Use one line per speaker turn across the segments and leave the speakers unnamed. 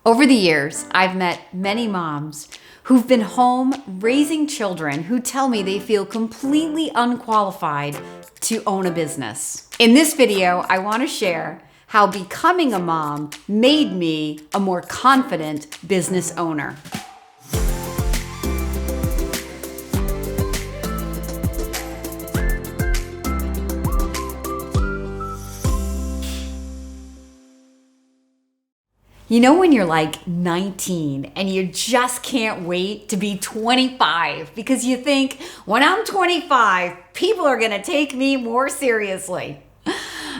Over the years, I've met many moms who've been home raising children who tell me they feel completely unqualified to own a business. In this video, I want to share how becoming a mom made me a more confident business owner. You know when you're like 19 and you just can't wait to be 25 because you think, when I'm 25, people are gonna take me more seriously.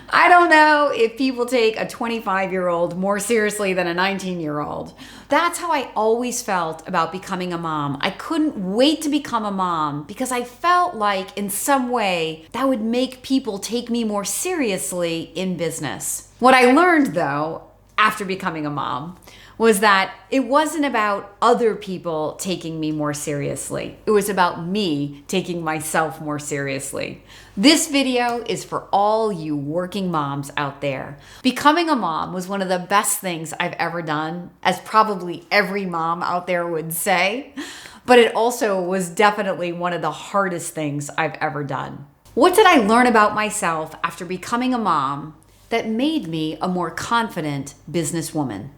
I don't know if people take a 25-year-old more seriously than a 19-year-old. That's how I always felt about becoming a mom. I couldn't wait to become a mom because I felt like in some way that would make people take me more seriously in business. What I learned though, after becoming a mom, was that it wasn't about other people taking me more seriously. It was about me taking myself more seriously. This video is for all you working moms out there. Becoming a mom was one of the best things I've ever done, as probably every mom out there would say, but it also was definitely one of the hardest things I've ever done. What did I learn about myself after becoming a mom that made me a more confident businesswoman?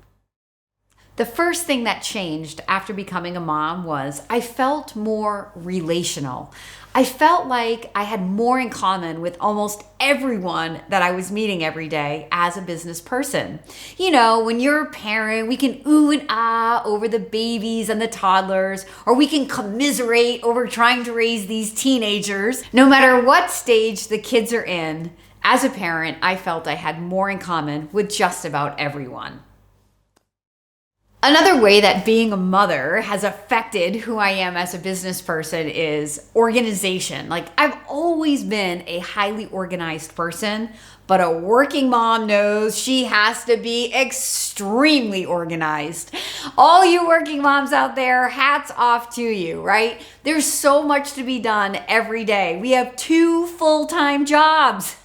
The first thing that changed after becoming a mom was I felt more relational. I felt like I had more in common with almost everyone that I was meeting every day as a business person. You know, when you're a parent, we can ooh and ah over the babies and the toddlers, or we can commiserate over trying to raise these teenagers. No matter what stage the kids are in, as a parent, I felt I had more in common with just about everyone. Another way that being a mother has affected who I am as a business person is organization. Like, I've always been a highly organized person, but a working mom knows she has to be extremely organized. All you working moms out there, hats off to you, right? There's so much to be done every day. We have 2 full-time jobs.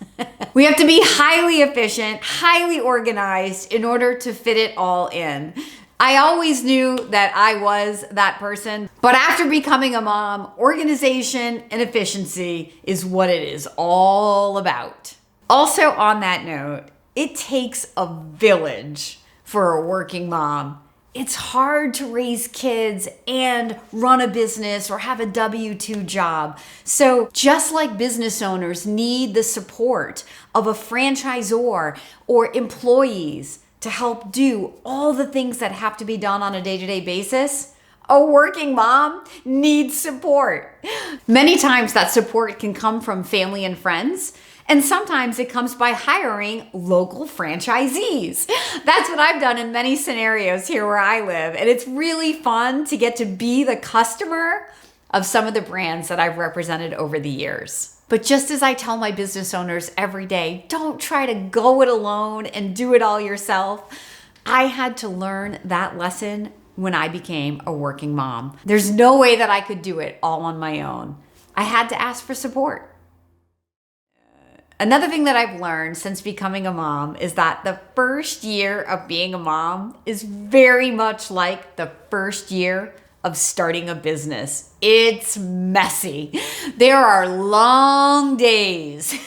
We have to be highly efficient, highly organized in order to fit it all in. I always knew that I was that person, but after becoming a mom, organization and efficiency is what it is all about. Also on that note, it takes a village for a working mom. It's hard to raise kids and run a business or have a W-2 job. So just like business owners need the support of a franchisor or employees to help do all the things that have to be done on a day-to-day basis, a working mom needs support. Many times that support can come from family and friends, and sometimes it comes by hiring local franchisees. That's what I've done in many scenarios here where I live, and it's really fun to get to be the customer of some of the brands that I've represented over the years. But just as I tell my business owners every day, don't try to go it alone and do it all yourself. I had to learn that lesson when I became a working mom. There's no way that I could do it all on my own. I had to ask for support. Another thing that I've learned since becoming a mom is that the first year of being a mom is very much like the first year of starting a business. It's messy. There are long days.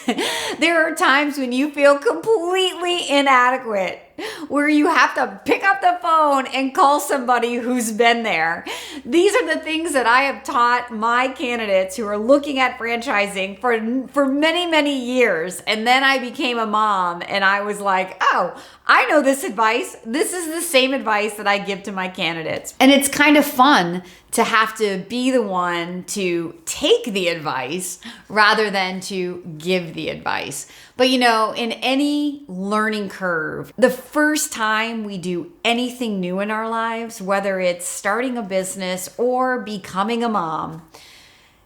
There are times when you feel completely inadequate, where you have to pick up the phone and call somebody who's been there. These are the things that I have taught my candidates who are looking at franchising for many, many years. And then I became a mom and I was like, oh, I know this advice. This is the same advice that I give to my candidates. And it's kind of fun to have to be the one to take the advice rather than to give the advice. But you know, in any learning curve, the first time we do anything new in our lives, whether it's starting a business or becoming a mom,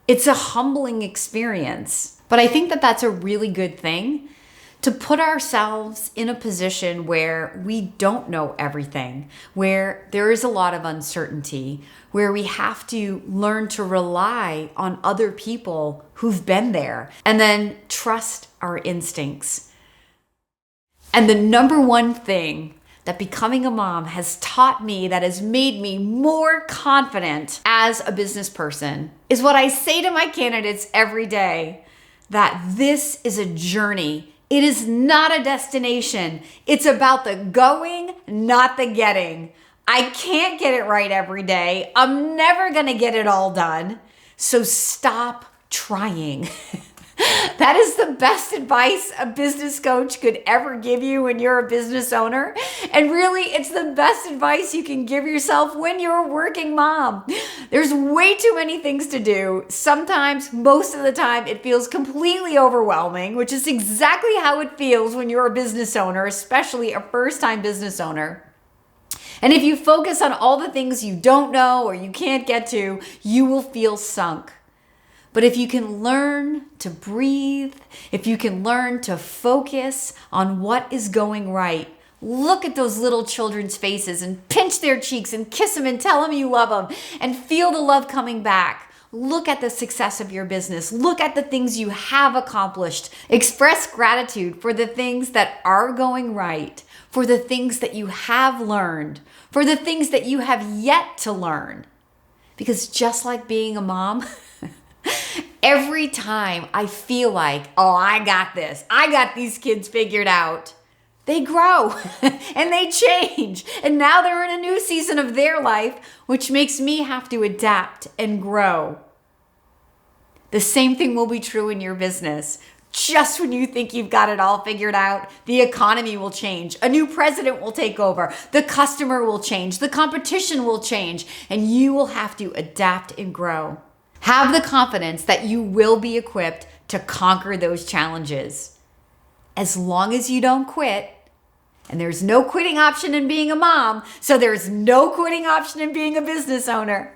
it's a humbling experience. But I think that that's a really good thing, to put ourselves in a position where we don't know everything, where there is a lot of uncertainty, where we have to learn to rely on other people who've been there, and then trust our instincts. And the number one thing that becoming a mom has taught me, that has made me more confident as a business person, is what I say to my candidates every day, that this is a journey. It is not a destination. It's about the going, not the getting. I can't get it right every day. I'm never going to get it all done. So stop trying. That is the best advice a business coach could ever give you when you're a business owner. And really, it's the best advice you can give yourself when you're a working mom. There's way too many things to do. Sometimes, most of the time, it feels completely overwhelming, which is exactly how it feels when you're a business owner, especially a first-time business owner. And if you focus on all the things you don't know or you can't get to, you will feel sunk. But if you can learn to breathe, if you can learn to focus on what is going right, look at those little children's faces and pinch their cheeks and kiss them and tell them you love them and feel the love coming back. Look at the success of your business. Look at the things you have accomplished. Express gratitude for the things that are going right, for the things that you have learned, for the things that you have yet to learn. Because just like being a mom, every time I feel like, oh, I got this, I got these kids figured out, they grow and they change. And now they're in a new season of their life, which makes me have to adapt and grow. The same thing will be true in your business. Just when you think you've got it all figured out, the economy will change. A new president will take over. The customer will change. The competition will change. And you will have to adapt and grow. Have the confidence that you will be equipped to conquer those challenges. As long as you don't quit, and there's no quitting option in being a mom, so there's no quitting option in being a business owner.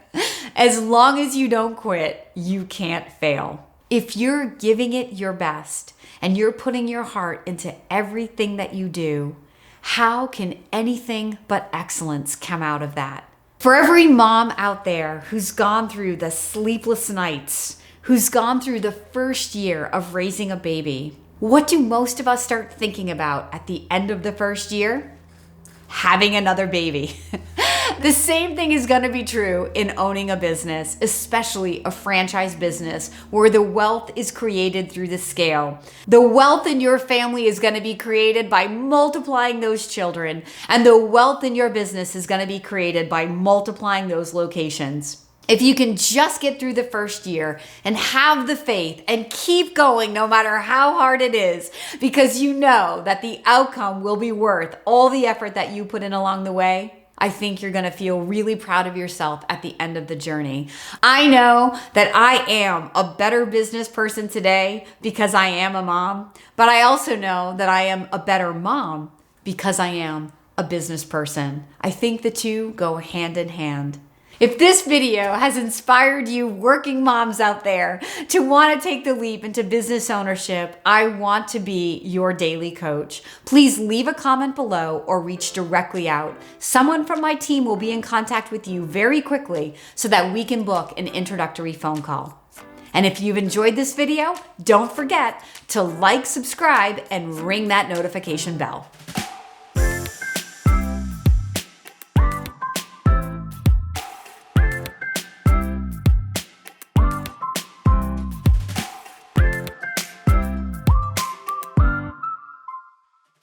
As long as you don't quit, you can't fail. If you're giving it your best and you're putting your heart into everything that you do, how can anything but excellence come out of that? For every mom out there who's gone through the sleepless nights, who's gone through the first year of raising a baby, what do most of us start thinking about at the end of the first year? Having another baby. The same thing is going to be true in owning a business, especially a franchise business where the wealth is created through the scale. The wealth in your family is going to be created by multiplying those children, and the wealth in your business is going to be created by multiplying those locations. If you can just get through the first year and have the faith and keep going no matter how hard it is, because you know that the outcome will be worth all the effort that you put in along the way, I think you're going to feel really proud of yourself at the end of the journey. I know that I am a better business person today because I am a mom, but I also know that I am a better mom because I am a business person. I think the two go hand in hand. If this video has inspired you working moms out there to want to take the leap into business ownership, I want to be your daily coach. Please leave a comment below or reach directly out. Someone from my team will be in contact with you very quickly so that we can book an introductory phone call. And if you've enjoyed this video, don't forget to like, subscribe, and ring that notification bell.